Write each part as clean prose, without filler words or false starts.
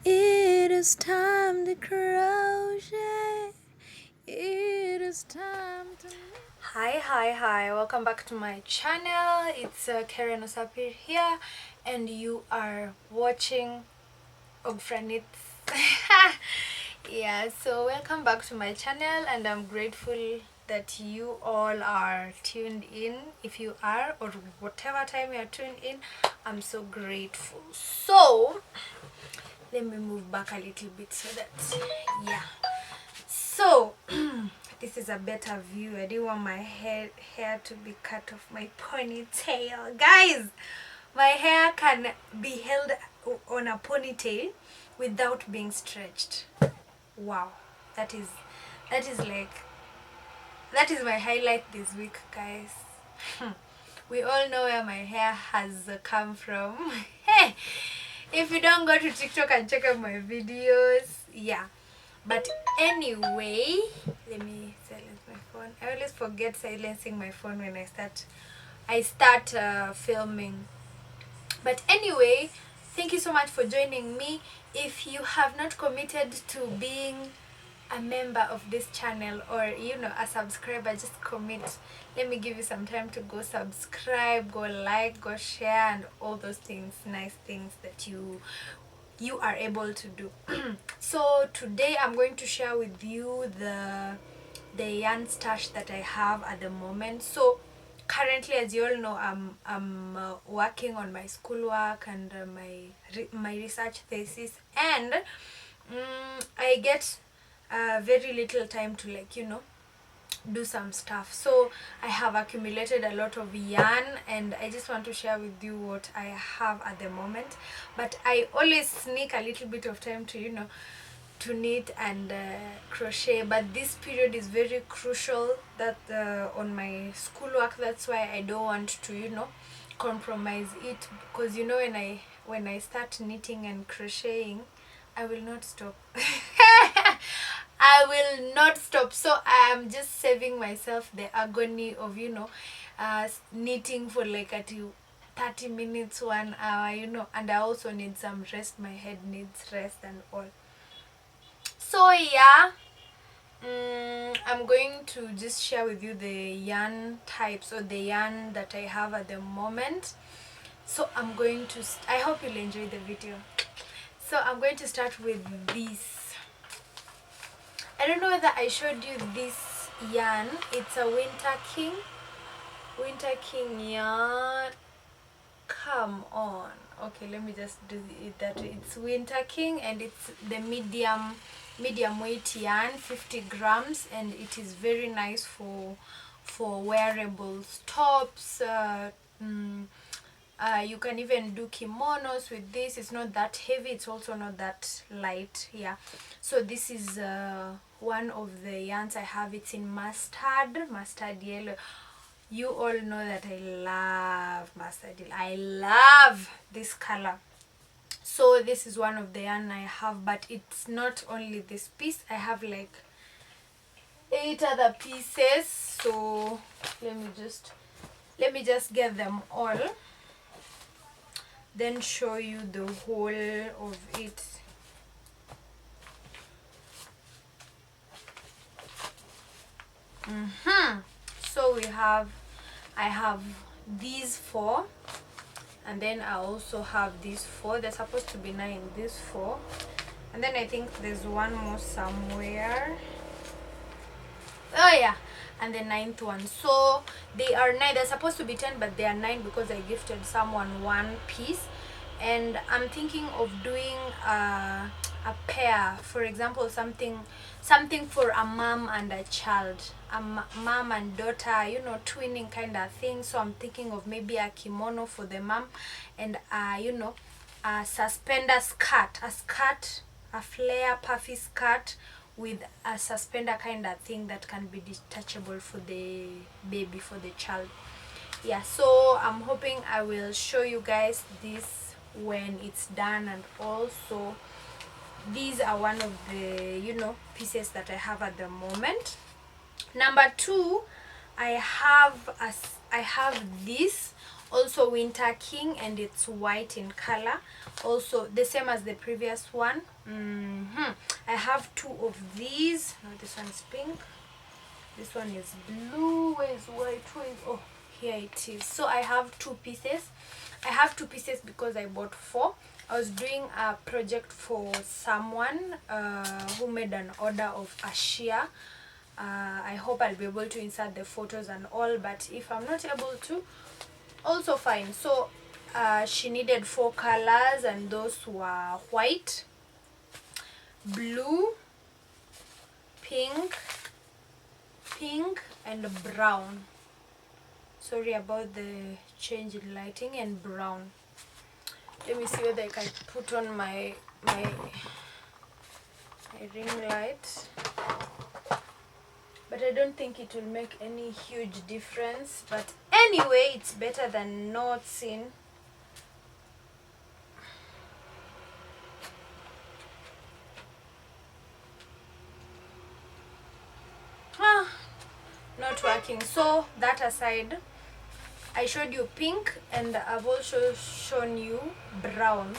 It is time to crochet. It is time to... Hi, welcome back to my channel. It's Karen Osapir here, and you are watching Ogfranits. Yeah, so welcome back to my channel, and I'm grateful that you all are tuned in. If you are, or whatever time you are tuned in, I'm so grateful. So let me move back a little bit so that, yeah, so this is a better view. I didn't want my hair to be cut off my ponytail, guys. My hair can be held on a ponytail without being stretched. Wow, that is like, that is my highlight this week, guys. We all know where my hair has come from. Hey, if you don't go to TikTok and check out my videos, yeah. But anyway, let me silence my phone. I always forget silencing my phone when I start filming. But anyway, thank you so much for joining me. If you have not committed to being a member of this channel, or a subscriber, just commit. Let me give you some time to go subscribe, go like, go share, and all those things, nice things that you are able to do. So today I'm going to share with you the yarn stash that I have at the moment. So currently, as you all know, I'm working on my schoolwork and my research thesis, and I get very little time to, like, do some stuff. So I have accumulated a lot of yarn, and I just want to share with you what I have at the moment. But I always sneak a little bit of time to to knit and crochet, but this period is very crucial that on my schoolwork. That's why I don't want to compromise it, because when I start knitting and crocheting, I will not stop. I will not stop. So I am just saving myself the agony of knitting for like at 30 minutes, 1 hour, and I also need some rest. My head needs rest and all. So yeah, I'm going to just share with you the yarn types, or the yarn that I have at the moment. So I'm going to I hope you'll enjoy the video. So I'm going to start with this. I don't know whether I showed you this yarn. It's a Winter King yarn. Come on. Okay, let me just do it that way. It's Winter King, and it's the medium weight yarn, 50 grams, and it is very nice for wearables, tops. You can even do kimonos with this. It's not that heavy, it's also not that light. Yeah, so this is one of the yarns I have. It's in mustard yellow. You all know that I love mustard yellow. I love this color. So this is one of the yarn I have, but it's not only this piece. I have like 8 other pieces. So let me just get them all, then show you the whole of it. So I have these 4, and then I also have these 4. They're supposed to be 9. These 4, and then I think there's one more somewhere. Oh yeah, and the 9th one. So they are 9. They're supposed to be 10, but they are 9 because I gifted someone one piece. And I'm thinking of doing a pair, for example, something for a mom and a child, a mom and daughter, twinning kind of thing. So I'm thinking of maybe a kimono for the mom, and a suspender skirt, a flare puffy skirt with a suspender kind of thing that can be detachable for the baby, for the child. Yeah, so I'm hoping I will show you guys this when it's done. And also, these are one of the pieces that I have at the moment. Number 2, I have this also Winter King, and it's white in color, also the same as the previous one. I have 2 of these. Now this one's pink, this one is blue. Where is white? Where is, oh, here it is. So I have 2 pieces. I have 2 pieces because I bought 4. I was doing a project for someone who made an order of a sheer. I hope I'll be able to insert the photos and all, but if I'm not able to, also fine. So she needed 4 colors, and those were white, blue, pink, and brown. Sorry about the change in lighting, and brown. Let me see whether I can put on my ring light, but I don't think it will make any huge difference. But anyway, it's better than not seeing. Not working. So that aside, I showed you pink, and I've also shown you brown.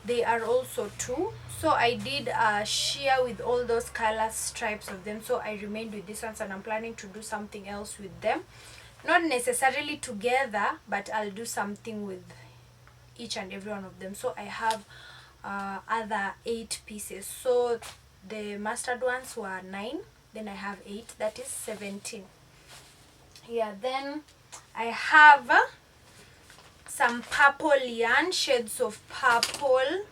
They are also 2. So I did a sheer with all those color stripes of them, so I remained with this ones, and I'm planning to do something else with them, not necessarily together, but I'll do something with each and every one of them. So I have other 8 pieces. So the mustard ones were 9, then I have 8, that is 17. Yeah, then I have some purple yarn, shades of purple.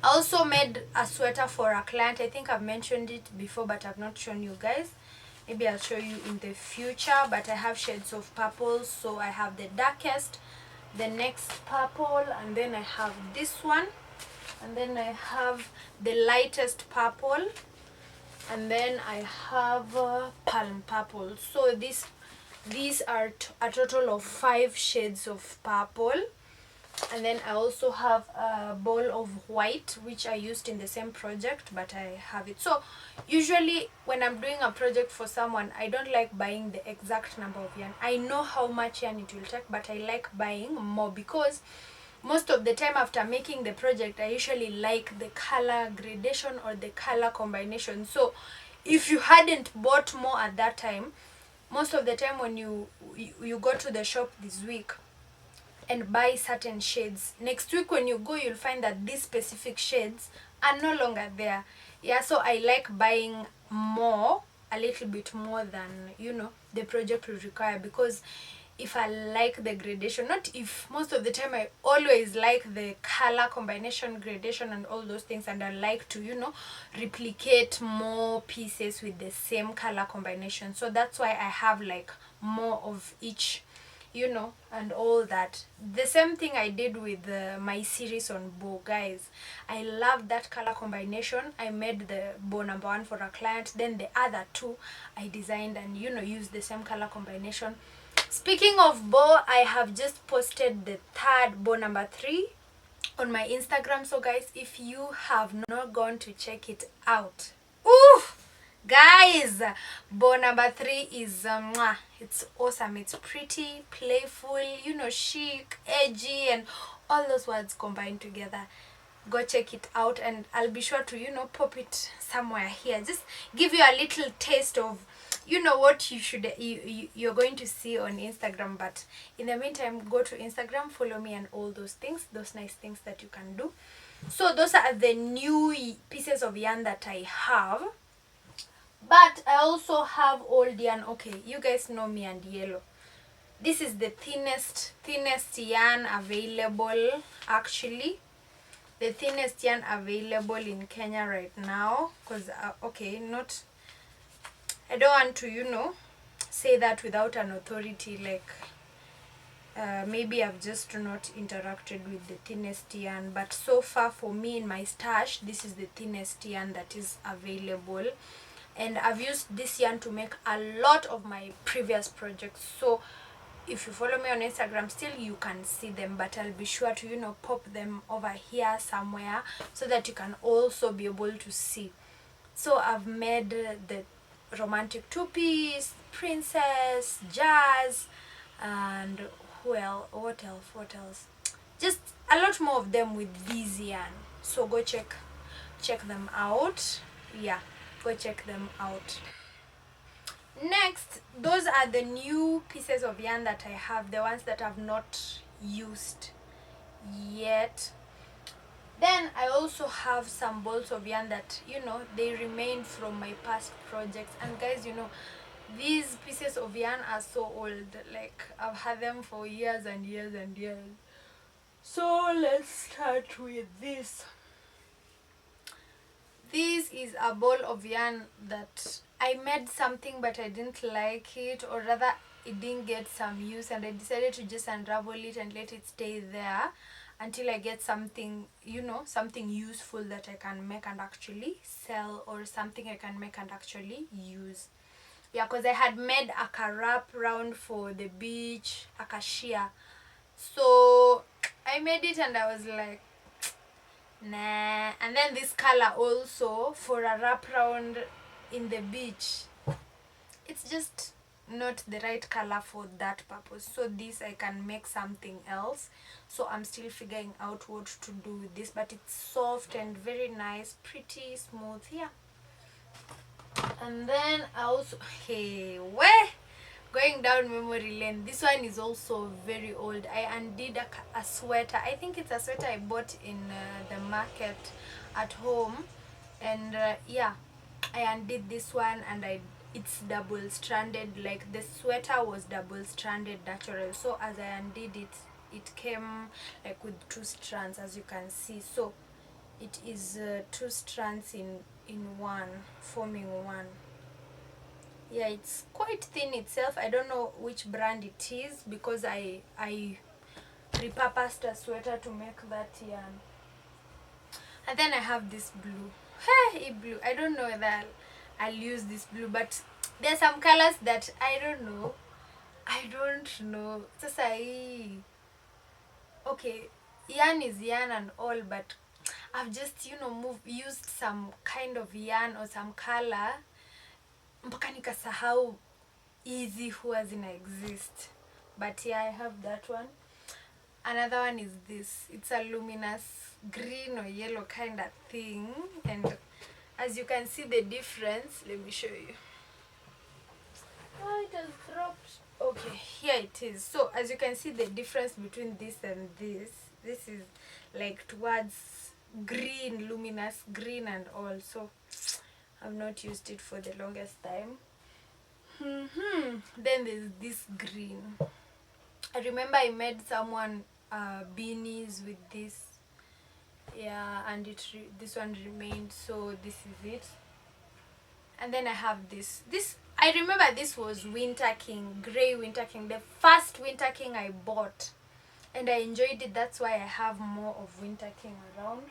I also made a sweater for a client. I think I've mentioned it before, but I've not shown you guys. Maybe I'll show you in the future. But I have shades of purple. So I have the darkest, the next purple, and then I have this one, and then I have the lightest purple, and then I have palm purple. So these are a total of 5 shades of purple. And then I also have a ball of white, which I used in the same project, but I have it. So usually when I'm doing a project for someone, I don't like buying the exact number of yarn. I know how much yarn it will take, but I like buying more, because most of the time after making the project, I usually like the color gradation or the color combination. So if you hadn't bought more at that time, most of the time when you go to the shop this week and buy certain shades, next week when you go, you'll find that these specific shades are no longer there. Yeah, so I like buying more, a little bit more than, you know, the project will require, because if I like the gradation, not if, most of the time I always like the color combination, gradation and all those things, and I like to, you know, replicate more pieces with the same color combination. So that's why I have like more of each, you know, and all that. The same thing I did with my series on bow, guys. I love that color combination. I made the bow number 1 for a client, then the other 2 I designed and, you know, used the same color combination. Speaking of bow, I have just posted the 3rd bow number 3 on my Instagram. So guys, if you have not gone to check it out, ooh, guys, bow number 3 is it's awesome. It's pretty, playful, you know, chic, edgy, and all those words combined together. Go check it out, and I'll be sure to, you know, pop it somewhere here, just give you a little taste of, you know, what you should you're going to see on Instagram. But in the meantime, go to Instagram, follow me, and all those things, those nice things that you can do. So those are the new pieces of yarn that I have. But I also have old yarn. Okay, you guys know me and yellow. This is the thinnest yarn available, actually. The thinnest yarn available in Kenya right now. Because, okay, not... I don't want to, you know, say that without an authority. Like, maybe I've just not interacted with the thinnest yarn. But so far for me in my stash, this is the thinnest yarn that is available. And I've used this yarn to make a lot of my previous projects. So if you follow me on Instagram still, you can see them, but I'll be sure to, you know, pop them over here somewhere so that you can also be able to see. So I've made the romantic 2-piece, princess, jazz, and what else, just a lot more of them with this yarn. So go check them out. Yeah, go check them out. Next, those are the new pieces of yarn that I have, the ones that I've not used yet. Then I also have some balls of yarn that, they remained from my past projects. And guys, these pieces of yarn are so old. Like, I've had them for years and years and years. So let's start with this. This is a ball of yarn that I made something but I didn't like it, or rather it didn't get some use, and I decided to just unravel it and let it stay there until I get something, something useful that I can make and actually sell, or something I can make and actually use. Yeah, because I had made a wrap round for the beach, a cashier. So I made it and I was like, nah. And then this color also for a wraparound in the beach, it's just not the right color for that purpose. So this I can make something else. So I'm still figuring out what to do with this, but it's soft and very nice, pretty smooth. Yeah. And then I also, hey, where going down memory lane, this one is also very old. I undid a sweater. I think it's a sweater I bought in the market at home, and yeah, I undid this one, and it's double stranded. Like, the sweater was double stranded natural, so as I undid it, it came like with 2 strands, as you can see. So it is 2 strands in one, forming one. Yeah, it's quite thin itself. I don't know which brand it is, because I repurposed a sweater to make that yarn. And then I have this blue. Hey, blue. I don't know whether I'll use this blue, but there's some colors that I don't know. Just okay, yarn is yarn and all, but I've just used some kind of yarn or some color mpaka nikasahau hizi huwa zina exist. But yeah, I have that one. Another one is this. It's a luminous green or yellow kind of thing, and as you can see the difference, let me show you. Oh, it has dropped. Okay, here it is. So as you can see the difference between this and this is like towards green, luminous green and all. So I've not used it for the longest time. Then there's this green. I remember I made someone beanies with this. Yeah, and this one remained, so this is it. And then I have this. I remember this was Winter King, Grey Winter King, the first Winter King I bought, and I enjoyed it. That's why I have more of Winter King around.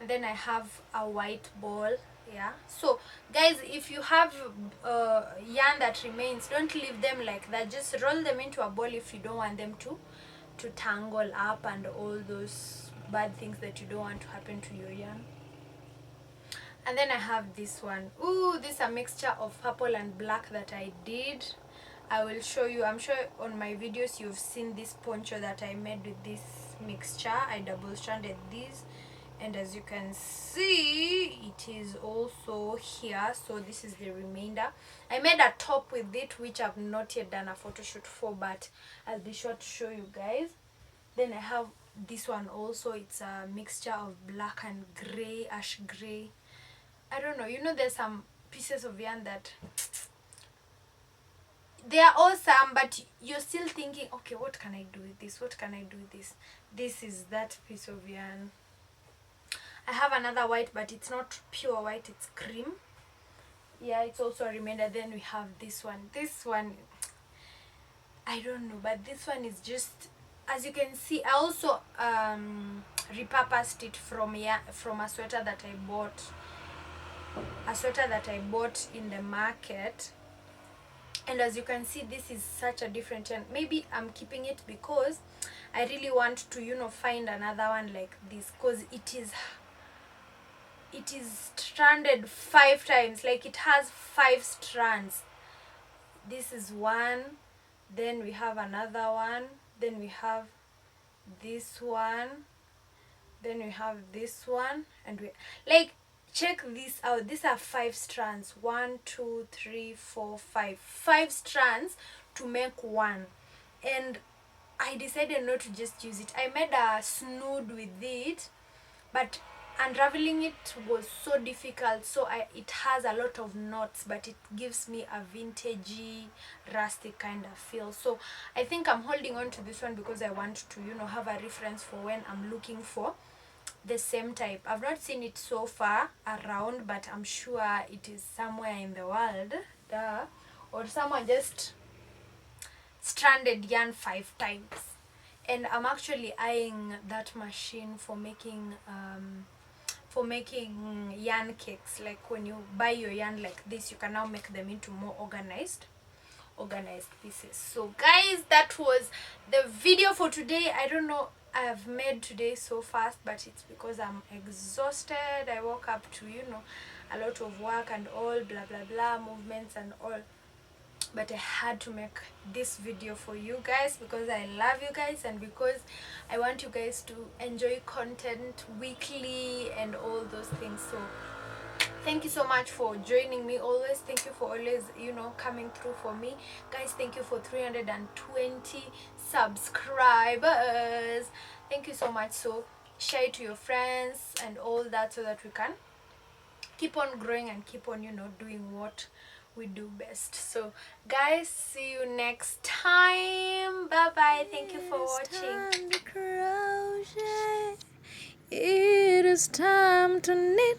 And then I have a white ball. Yeah, so guys, if you have yarn that remains, don't leave them like that. Just roll them into a ball if you don't want them to tangle up and all those bad things that you don't want to happen to your yarn. And then I have this one. Ooh, this is a mixture of purple and black that I did. I will show you. I'm sure on my videos you've seen this poncho that I made with this mixture. I double stranded this, and as you can see, it is also here. So this is the remainder. I made a top with it, which I've not yet done a photo shoot for, but I'll be sure to show you guys. Then I have this one also. It's a mixture of black and gray, ash gray. I don't know, there's some pieces of yarn that they are awesome, but you're still thinking, okay, what can I do with this? What can I do with this? This is that piece of yarn. I have another white, but it's not pure white, it's cream. Yeah, it's also a remainder. Then we have this one. This one, I don't know, but this one is just, as you can see, I also repurposed it from a sweater that I bought. A sweater that I bought in the market, and as you can see, this is such a different yarn. Maybe I'm keeping it because I really want to find another one like this, because it is stranded 5 times. Like, it has 5 strands. This is 1, then we have another one, then we have this one, then we have this one, and we like, check this out. These are 5 strands. 1 2 3 4 5. 5 strands to make one. And I decided not to just use it. I made a snood with it, but unraveling it was so difficult. So it has a lot of knots, but it gives me a vintagey, rustic kind of feel. So I think I'm holding on to this one because I want to, have a reference for when I'm looking for the same type. I've not seen it so far around, but I'm sure it is somewhere in the world. Duh. Or someone just stranded yarn 5 times. And I'm actually eyeing that machine for making yarn cakes. Like when you buy your yarn like this, you can now make them into more organized pieces. So guys, that was the video for today. I don't know, I've made today so fast, but it's because I'm exhausted. I woke up to a lot of work and all, blah blah blah, movements and all, but I had to make this video for you guys because I love you guys and because I want you guys to enjoy content weekly and all those things. So thank you so much for joining me always. Thank you for always coming through for me, guys. Thank you for 320 subscribers. Thank you so much. So share it to your friends and all that, so that we can keep on growing and keep on doing what we do best. So guys, see you next time. Bye bye. Thank you for watching. It is time to knit.